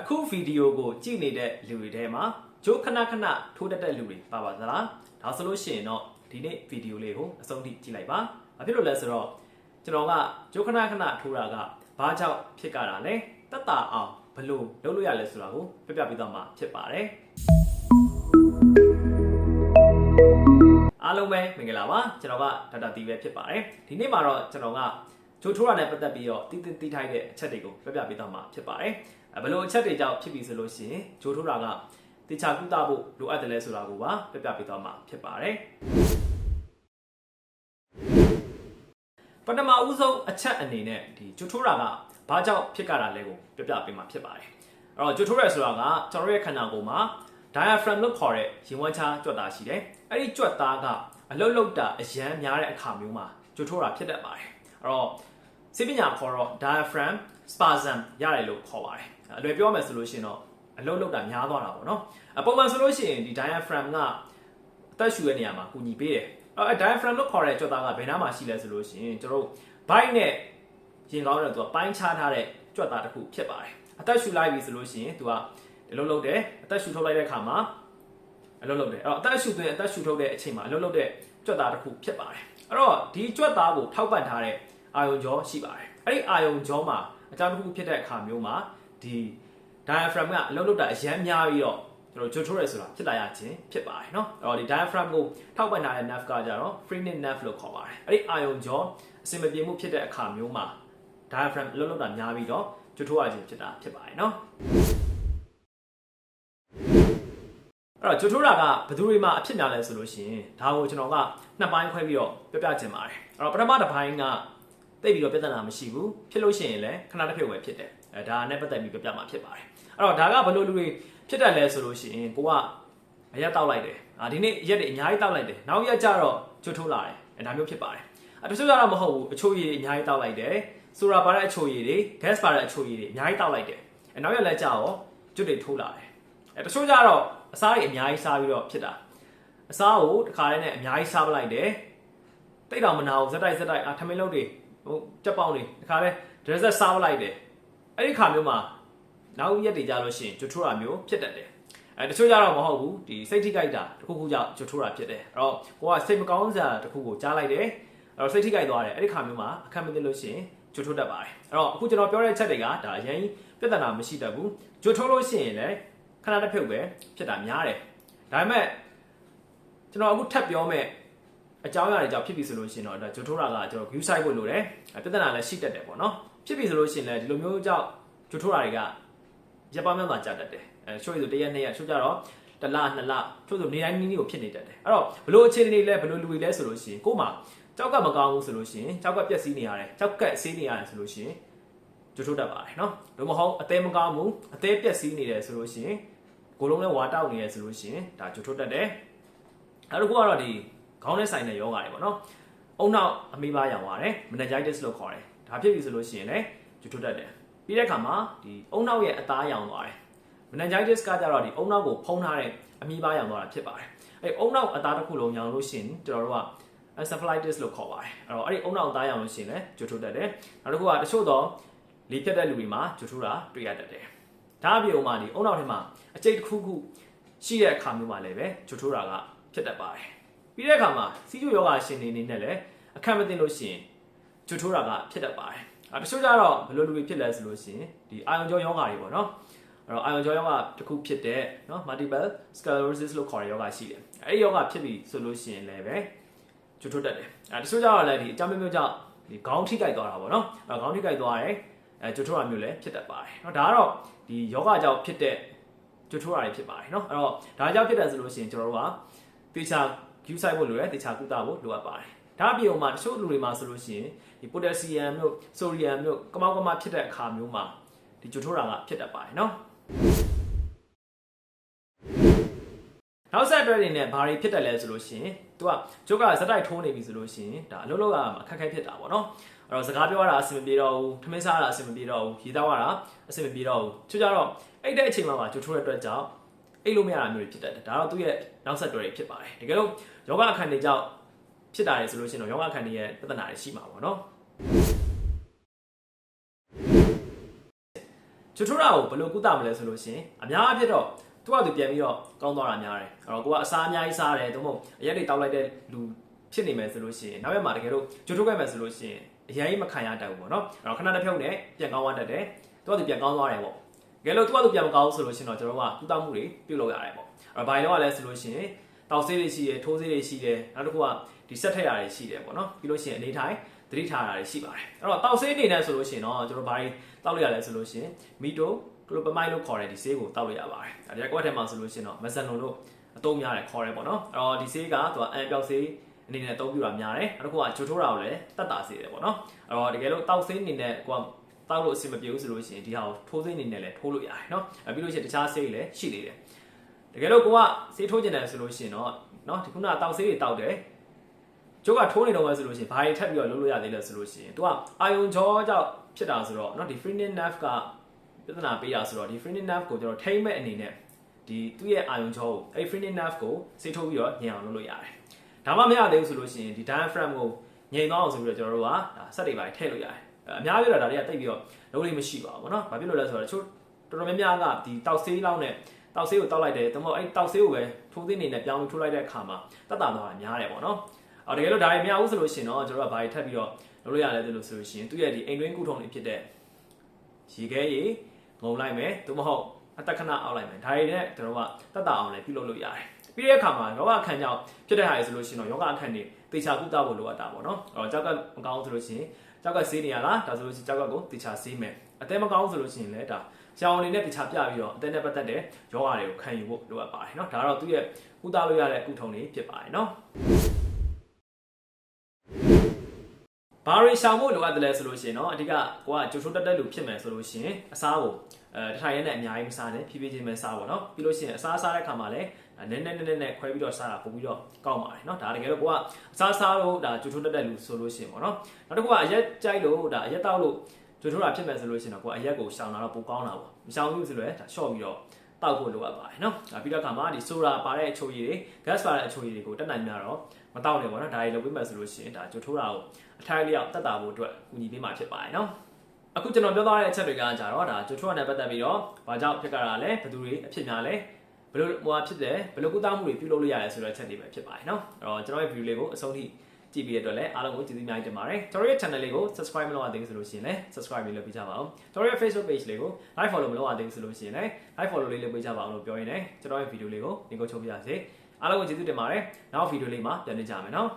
အခုဗီဒီယိုကိုကြည့်နေတဲ့လူတွေထဲမှာဂျိုးခဏထိုးတက်တဲ့လူတွေပါပါသလားဒါဆိုလို့ရှိရင်တော့ဒီနေ့ဗီဒီယိုလေးကိုအဆုံးထိကြည့်လိုက်ပါဘာဖြစ်လို့လဲဆိုတော့ကျွန်တော်ကဂျိုးခဏထိုးတာကဘာကြောင့်ဖြစ်ကြတာလဲတက်တာအောင်ဘယ်လိုလုပ်လို့ရလဲဆိုတာကိုပြပြပေးသွားမှာဖြစ်ပါတယ်အားလုံးပဲမင်္ဂလာပါကျွန်တော်ကဒေါက်တာတီပဲဖြစ်ပါတယ်ဒီနေ့မှာတော့ကျွန်တော်ကဂျိုးထိုးရတဲ့ပတ်သက်ပြီးတော့တီးထိုက်တဲ့အချက်တွေကိုပြပြပေးသွားမှာဖြစ်ပါတယ်ဘယ်လိုအချက်တွေကြောင့်ဖြစ်ပြီဆိုလို့ရှိရင်ဂျိုးထိုးတာကတေချာကုသဖို့လိုအပ်တယ်လဲဆိုတာကိုပါပြပြပေးသွားမှာဖြစ်ပါတယ်ပထမဦးဆုံးအချက်အနေနဲ့ဒီဂျိုးထိုးတာကဘာကြောင့်ဖြစ်ကြတာလဲကိုပြပြပေးမှာဖြစ်ပါတယ်အဲ့တော့ဂျိုးထိုးရဲဆိုတာကကျွန်တော်ရဲ့ခန္ဓာကိုယ်မှာ diaphragm လို့ခေါ်တဲ့ရင်ဝန်းချားကြွက်သားရှိတယ်အဲ့ဒီကြွက်သားကအလုတ်လုတ်တာအရန်များတဲ့အခါမျိုးမှာဂျိုးထိုးတာဖြစ်တတ်ပါတယ်အဲ့တော့စိတ်ပညာခေါ်တော့ diaphragm spasm ရတယ်လို့ခေါ်ပါတယ်အလွယ်ပြောမယ်ဆိုလို့ရှိရင်တော့အလုတ်လုတ်တာများသွားတာပေါ့နော်ပုံမှန်ဆိုလို့ရှိရင်ဒီ diaphragm ကအသက်ရှူတဲ့နေရာမှာကူညီပေးတယ်အဲ့ diaphragm လို့ခေါ်တဲ့ကြွက်သားကဘယ်နားမှာရှိလဲဆိုလို့ရှိရင်ကျွန်တော်တို့ bite နဲ့ရင်ကောင်းတဲ့သူကပိုင်းခြားထားတဲ့ကြွက်သားတစ်ခုဖြစ်ပါတယ်အသက်ရှူလိုက်ပြီဆိုလို့ရှိရင်သူကဒီလိုလုပ်တယ်အသက်ရှူထုတ်လိုက်တဲ့အခါမှာအလုပ်လုပ်တယ်အဲ့တော့အသက်ရှူသွင်းအသက်ရှူထုတ်တဲ့အချိန်မှာအလုပ်လုပ်တဲ့ကြွက်သားတစ်ခုဖြစ်ပါတယ်အဲ့တော့ဒီကြွက်သားကိုထောက်ပံ့ထားတဲ့အာယုံကြောရှိပါတယ်အဲ့ဒီအာယုံကြောမှာအကြောင်းတစ်ခုဖြစ်တဲ့အခါမျိုးမှာဒီ diaphragm ကအလုပ်လုပ်တာအရန်များပြီးတော့ကျွန်တော်ဂျိုးထိုးရဲဆိုတာဖြစ်လာရခြင်းဖြစ်ပါတယ်เนาะအဲ့တော့ဒီ diaphragm ကိုထောက်ပံ့ထားတဲ့ nerve ကကြတော့ phrenic nerve လို့ခေါ်ပါတယ်အဲ့ဒီအာယုံကြောအစင်မပြေမှုဖြစ်တဲ့အခါမျိုးမှာ diaphragm အလုပ်လုပ်တာများပြီးတော့ဂျိုးထိုးရခြင်းဖြစ်တာဖြစ်ပါတယ်เนาะအဲ့တော့ဂျိုးထိုးတာကဘယ်သူတွေမှာအဖြစ်များလဲဆိုလို့ရှိရင်ဒါကိုကျွန်တော်ကနှစ်ပိုင်းခွဲပြီးတော့ပြပြခြင်းပါတယ်အဲ့တော့ပထမတစ်ပိုင်းကသိပြီးတော့ပြဿနာမရှိဘူးဖြစ်လို့ရှိရင်လည်းခဏတစ်ဖြုတ်ပဲဖြစ်တယ်ဒါနဲ့ပတ်သက်ပြီးပြပြမှာဖြစ်ပါတယ်အဲ့တော့ဒါကဘယ်လိုလူတွေဖြစ်တယ်လဲဆိုလို့ရှိရင်ကိုကအရက်တောက်လိုက်တယ်ဒီနေ့ရက်တွေအများကြီးတောက်လိုက်တယ်နောက်ရက်ကျတော့ဂျိုးထိုးလာတယ်ဒါမျိုးဖြစ်ပါတယ်တချို့ကျတော့မဟုတ်ဘူးအချို့ရည်အများကြီးတောက်လိုက်တယ်ဆိုရာပါတဲ့အချို့ရည်တွေ gas ပါတဲ့အချို့ရည်တွေအများကြီးတောက်လိုက်တယ်နောက်ရက်လည်းကျတော့ဂျွတ်တွေထိုးလာတယ်တချို့ကျတော့အစားတွေအများကြီးစားပြီးတော့ဖြစ်တာအစားကိုတစ်ခါတည်းနဲ့အများကြီးစားပလိုက်တယ်တိတ်တော်မနာဘူးဇက်တိုက်ထမင်းလုံးတွေဟိုကြက်ပေါင်းတွေတစ်ခါတည်းဒရက်ဆက်စားပလိုက်တယ်အဲ့ဒီခါမျိုးမှာနောက်ရက်တွေကြလို့ရှိရင်ဂျွတ်ထိုးတာမျိုးဖြစ်တတ်တယ်တချို့ကြတော့မဟုတ်ဘူးဒီစိတ်ထိကြိုက်တာတစ်ခုကြောင့်ဂျွတ်ထိုးတာဖြစ်တယ်အဲ့တော့ကိုကစိတ်မကောင်းစရာတစ်ခုကိုကြားလိုက်တယ်အဲ့တော့စိတ်ထိကြိုက်သွားတယ်အဲ့ဒီခါမျိုးမှာအခက်မသိလို့ရှိရင်ဂျွတ်ထိုးတတ်ပါတယ်အဲ့တော့အခုကျွန်တော်ပြောတဲ့ချက်တွေကဒါအရင်ပြဿနာမရှိတတ်ဘူးဂျွတ်ထိုးလို့ရှိရင်လည်းခဏတစ်ဖြုတ်ပဲဖြစ်တာများတယ်ဒါပေမဲ့ကျွန်တော်အခုထပ်ပြောမယ်အကြောင်းအရာတွေကြောင့်ဖြစ်ပြီဆိုလို့ရှိရင်တော့ဒါဂျိုးထိုးတာကကျွန်တော် view site ဖို့လိုတယ်ပြဿနာလည်းရှိတတ်တယ်ပေါ့နော်ဖြစ်ပြီဆိုလို့ရှိရင်လည်းဒီလိုမျိုးကြောင့်ဂျိုးထိုးတာတွေကရပ်ပေါင်းများစွာကြာတတ်တယ်ချို့ဆိုတစ်ရက်နှစ်ရက်ချို့ကြတော့တစ်လနှစ်လချို့ဆိုနေတိုင်းနီးနီးကိုဖြစ်နေတတ်တယ်အဲ့တော့ဘလို့အခြေအနေလဲဘလို့လူတွေလဲဆိုလို့ရှိရင်ကို့မှာကြောက်ကမကောင်းဘူးဆိုလို့ရှိရင်ကြောက်ကပျက်စီးနေရတယ်ကြောက်ကဆေးနေရတယ်ဆိုလို့ရှိရင်ဂျိုးထိုးတတ်ပါတယ်နော်ဒါမှမဟုတ်အသေးမကောင်းဘူးအသေးပျက်စီးနေတယ်ဆိုလို့ရှိရင်ကိုလုံးနဲ့ဝါတောက်နေရဆိုလို့ရှိရင်ဒါဂျိုးထိုးတတ်တယ်နောက်တစ်ခုကတော့ဒီခေါင်းနဲ့ဆိုင်တဲ့ယောဂါတွေပေါ့နော်အုံနောက်အမေးပါရောင်ပါတယ် meningitis လို့ခေါ်တယ်ဒါဖြစ်ပြီဆိုလို့ရှိရင်လည်းဂျိုးထိုးတတ်တယ်ပြီးတဲ့အခါမှာဒီအုံနောက်ရဲ့အသားရောင်သွားတယ် meningitis ကကြတော့ဒီအုံနောက်ကိုဖုံးထားတဲ့အမေးပါရောင်သွားတာဖြစ်ပါတယ်အဲအုံနောက်အသားတစ်ခုလုံးရောင်လို့ရှိရင်ကျွန်တော်တို့က encephalitis လို့ခေါ်ပါတယ်အဲ့တော့အဲ့ဒီအုံနောက်အသားရောင်လို့ရှိရင်လည်းဂျိုးထိုးတတ်တယ်နောက်တစ်ခုကတချို့တော့လေဖြတ်တဲ့လူတွေမှာဂျိုးထိုးတာတွေ့ရတတ်တယ်ဒါအပြင်မှာဒီအုံနောက်ထဲမှာအကျိတ်တစ်ခုခုရှိတဲ့အခါမျိုးမှာလည်းပဲဂျိုးထိုးတာကဖြစ်တတ်ပါတယ်ပြီးတဲ့အခါမှာစီးကျိုယောဂရှင်တွေအနေနဲ့လည်းအခက်မသိလို့ရှိရင်ဂျိုးထိုးတာကဖြစ်တတ်ပါတယ်တချို့ကြတော့ဘယ်လိုလူတွေဖြစ်လဲဆိုလို့ရှိရင်ဒီအာယုံကြောယောဂတွေပေါ့နော်အဲ့တော့အာယုံကြောယောဂတစ်ခုဖြစ်တဲ့နော် multiple sclerosis လို့ခေါ်တဲ့ယောဂရှိတယ်အဲ့ဒီယောဂဖြစ်ပြီဆိုလို့ရှိရင်လည်းပဲဂျိုးထိုးတတ်တယ်တချို့ကြတော့လည်းဒီအကြောင်းမျိုးကြောင့်ဒီခေါင်းထိကြိုက်သွားတာပေါ့နော်ခေါင်းထိကြိုက်သွားတယ်ဂျိုးထိုးတာမျိုးလည်းဖြစ်တတ်ပါတယ်เนาะဒါကတော့ဒီယောဂကြောင့်ဖြစ်တဲ့ဂျိုးထိုးတာတွေဖြစ်ပါတယ်เนาะအဲ့တော့ဒါကြောင့်ဖြစ်တယ်ဆိုလို့ရှိရင်ကျွန်တော်တို့ကတေချာ view site ဖို့လိုတယ်တေချာကုသဖို့လိုအပ်ပါတယ်ဒါအပြင်မှာတချို့လူတွေမှာဆိုလို့ရှိရင်ဒီ potassium တို့ sodium တို့ကမောက်ကမဖြစ်တဲ့အခါမျိုးမှာဒီဂျိုးထိုးတာကဖြစ်တတ်ပါတယ်เนาะနောက်ဆက်တွဲတွေနဲ့ဘာတွေဖြစ်တယ်လဲဆိုလို့ရှိရင်သူကဂျိုးကဇက်တိုက်ထိုးနေပြီဆိုလို့ရှိရင်ဒါအလုပ်လုပ်ရမှာအခက်အခဲဖြစ်တာပေါ့เนาะအဲ့တော့စကားပြောရတာအဆင်မပြေတော့ဘူးထမင်းစားရတာအဆင်မပြေတော့ဘူးရေတောက်ရတာအဆင်မပြေတော့ဘူးချို့ကြတော့အဲ့တဲ့အချိန်မှာဂျိုးထိုးတဲ့အတွက်ကြောင့်အိတ်လို့မရတာမျိုးတွေဖြစ်တတ်တယ်ဒါတော့သူ့ရဲ့နောက်ဆက်တွဲတွေဖြစ်ပါတယ်တကယ်လို့ယောဂအခန္ဓာကြောင့်ဖြစ်တာလေဆိုလို့ရှိရင်တော့ယောဂအခန္ဓာရဲ့ပြဿနာတွေရှိမှာပေါ့နော် ချိုချိုရာကိုဘယ်လိုကုသမလဲဆိုလို့ရှိရင်အများအပြည့်တော့သူကသူပြန်ပြီးတော့ကောင်းသွားတာများတယ်အဲ့တော့ကိုကအစားအများကြီးစားတယ်သို့မဟုတ်အရက်တွေတောက်လိုက်တဲ့လူဖြစ်နေမယ်ဆိုလို့ရှိရင်နောက်ရက်မှာတကယ်လို့ချိုချိုခဲ့မယ်ဆိုလို့ရှိရင်အရင်ကြီးမခံရတတ်ဘူးပေါ့နော်အဲ့တော့ခဏတစ်ဖြုတ်နဲ့ပြန်ကောင်းသွားတတ်တယ်သူကသူပြန်ကောင်းသွားတယ်ပေါ့တကယ်လို့သူကသူပြန်မကောင်းဆိုလို့ရှိရင်တော့ကျွန်တော်ကကုသမှုတွေပြုလုပ်ရတယ်ပေါ့အဲ့တော့ဘာလို့လဲဆိုလို့ရှိရင်တောက်ဆေးတွေရှိတယ်ထိုးဆေးတွေရှိတယ်နောက်တစ်ခုကဒီဆက်ထက်ရတွေရှိတယ်ပေါ့နော်ပြီးလို့ရှိရင်အနေထိုင်သတိထားတာတွေရှိပါတယ်အဲ့တော့တောက်ဆေးအနေနဲ့ဆိုလို့ရှိရင်တော့ကျွန်တော်ဘာတွေတောက်လို့ရလဲဆိုလို့ရှိရင်မီတိုကလိုပမိုင်းလို့ခေါ်တဲ့ဒီဆေးကိုတောက်လို့ရပါတယ်အဲ့ဒီကွက်ထဲမှာဆိုလို့ရှိရင်တော့မဇန်လုံလို့အသုံးများတယ်ခေါ်တယ်ပေါ့နော်အဲ့တော့ဒီဆေးကသူကအန်ပြောက်ဆေးအနေနဲ့အသုံးပြုတာများတယ်နောက်တစ်ခုကဂျိုထိုးတာကိုလည်းတတ်တာဆေးတယ်ပေါ့နော်အဲ့တော့တကယ်လို့တောက်ဆေးအနေနဲ့ကိုကတောက်လို့အဆင်မပြေဘူးဆိုလို့ရှိရင်ဒီဟာကိုထိုးဆေးအနေနဲ့လည်းထိုးလို့ရတယ်နော်ပြီးလို့ရှိရင်တခြားဆေးတွေလည်းရှိသေးတယ်တကယ်လို့ကိုကဆေးထိုးကျင်တယ်ဆိုလို့ရှိရင်တော့နော်ဒီခုနကတောက်ဆေးတွေတောက်တယ်ကျိုးကထိုးနေတော့မှဆိုလို့ရှိရင်ဘာတွေထပ်ပြီးတော့လုပ်လို့ရသေးလဲဆိုလို့ရှိရင်သူကအာယုံကြောကြောင့်ဖြစ်တာဆိုတော့နော်ဒီ freening nerve ကပြဿနာပေးတာဆိုတော့ဒီ freening nerve ကိုကျွန်တော်ထိမ့်မဲ့အနေနဲ့ဒီသူ့ရဲ့အာယုံကြောကိုအဲ့ freening nerve ကိုဆေးထိုးပြီးတော့ညင်အောင်လုပ်လို့ရတယ်ဒါမှမရသေးဘူးဆိုလို့ရှိရင်ဒီ diaphragm ကိုညင်သွားအောင်ဆိုပြီးတော့ကျွန်တော်တို့ကဆက်တွေပါထည့်လို့ရတယ်အများကြီးတော့ဒါတွေကတိတ်ပြီးတော့လုံးလေးမရှိပါဘူးဗောနော်ဘာဖြစ်လို့လဲဆိုတော့တချို့တော်တော်များများကဒီတောက်ဆေးလောက်နဲ့တောက်ဆေးကိုတောက်လိုက်တယ်ဒါမှမဟုတ်အဲ့တောက်ဆေးကိုပဲထိုးသေးနေနဲ့ပြောင်းလို့ထိုးလိုက်တဲ့အခါမှာတတ်တာတော့များတယ်ဗောနော်တကယ်လို့ဒါတွေမရဘူးဆိုလို့ရှိရင်တော့ကျွန်တော်တို့ကဘာတွေထပ်ပြီးတော့လုပ်လို့ရတယ်လို့ဆိုလို့ရှိရင်သူ့ရဲ့ဒီအိမ်တွင်းကုထုံတွေဖြစ်တဲ့ရေခဲရေငုံလိုက်မယ်သို့မဟုတ်အတခဏအောက်လိုက်မယ်ဒါတွေနဲ့ကျွန်တော်ကတတ်တာအောင်လည်းပြုလုပ်လို့ရတယ်ပြီးတဲ့အခါမှာယောဂအခန်းကြောင့်ဖြစ်တဲ့ဟာတွေဆိုလို့ရှိရင်တော့ယောဂအခန်းတွေတေချာကုသဖို့လိုအပ်တာပေါ့နော်အဲ့တော့ကြောက်ကမကောင်းဆိုလို့ရှိရင်ကြောက်ကဆေးနေရလားဒါဆိုလို့ရှိရင်ကြောက်ကကိုတေချာဆေးမယ်အသက်မကောင်းဆိုလို့ရှိရင်လည်းဒါကြောင်အနေနဲ့တေချာပြပြီးတော့အသက်နဲ့ပတ်သက်တဲ့ယောဂတွေကိုခံယူဖို့လိုအပ်ပါတယ်နော်ဒါကတော့သူ့ရဲ့ကုသလို့ရတဲ့ကုထုံတွေဖြစ်ပါတယ်နော်ဘာတွေရှောင်ဖို့လိုအပ်တယ်လဲဆိုလို့ရှိရင်တော့အဓိကကိုကကြိုချိုးတက်တက်လူဖြစ်မယ်ဆိုလို့ရှိရင်အစားကိုတထိုင်ရဲနဲ့အများကြီးမစားနဲ့ဖြည်းဖြည်းချင်းပဲစားပါတော့ပြီးလို့ရှိရင်အစားတဲ့ခါမှာလည်းနည်းနည်းခွဲပြီးတော့စားတာပို့ပြီးတော့ကောင်းပါတယ်เนาะဒါတကယ်လို့ကိုကအစားလို့ဒါကြိုချိုးတက်တက်လူဆိုလို့ရှိရင်ပေါ့เนาะနောက်တစ်ခုကအရက်ကြိုက်လို့ဒါအရက်တောက်လို့ကြိုချိုးတာဖြစ်မယ်ဆိုလို့ရှိရင်တော့ကိုကအရက်ကိုရှောင်တာတော့ပိုကောင်းတာပေါ့မရှောင်ဘူးဆိုလည်းဒါရှော့ပြီးတော့တောက်ဖို့လိုအပ်ပါတယ်เนาะပြီးတော့ခါမှာဒီဆိုဒါပါတဲ့အချိုရည်တွေ gas ပါတဲ့အချိုရည်တွေကိုတက်နိုင်များတော့မတောက်နဲ့ပေါ့เนาะဒါတွေလုပ်ပေးမယ်ဆိုလို့ရှိရင်ဒါကြိုချိုးတာကိုအထိုက်လျောက်တက်တာဖို့အတွက်ကူညီပေးမှာဖြစ်ပါတယ်เนาะအခုကျွန်တော်ပြောသွားတဲ့အချက်တွေကကြတော့ဒါကြိုချိုးရတဲ့ပတ်သက်ပြီးတော့ဘာကြောင့်ဖြစ်ကြတာလဲဘယ်သူတွေအဖြစ်များလဲဘယ်လိုဟိုဖြစ်တယ်ဘယ်လိုကုသမှုတွေပြုလုပ်လို့ရတယ်ဆိုတဲ့အချက်တွေပဲဖြစ်ပါတယ်เนาะအဲ့တော့ကျွန်တော်ရဲ့ view လေးကိုအဆုံးထိကြည့်ပြီးရတဲ့အတွက်လည်းအားလုံးကိုကျေးဇူးအများကြီးတင်ပါတယ်ကျွန်တော်ရဲ့ channel လေးကို subscribe မလုပ်ရသေးဘူးဆိုလို့ရှိရင်လည်း subscribe လေးလုပ်ပေးကြပါဦးကျွန်တော်ရဲ့ Facebook page လေးကို like follow မလုပ်ရသေးဘူးဆိုလို့ရှိရင်လည်း like follow လေးလုပ်ပေးကြပါအောင်လို့ပြောရင်းနဲ့ကျွန်တော်ရဲ့ video လေးကိုလင်ကိုချုပ်ပြရစေအားလုံးကိုကျေးဇူးတင်ပါတယ်နောက် video လေးမှာပြန်နေကြမယ်เนาะ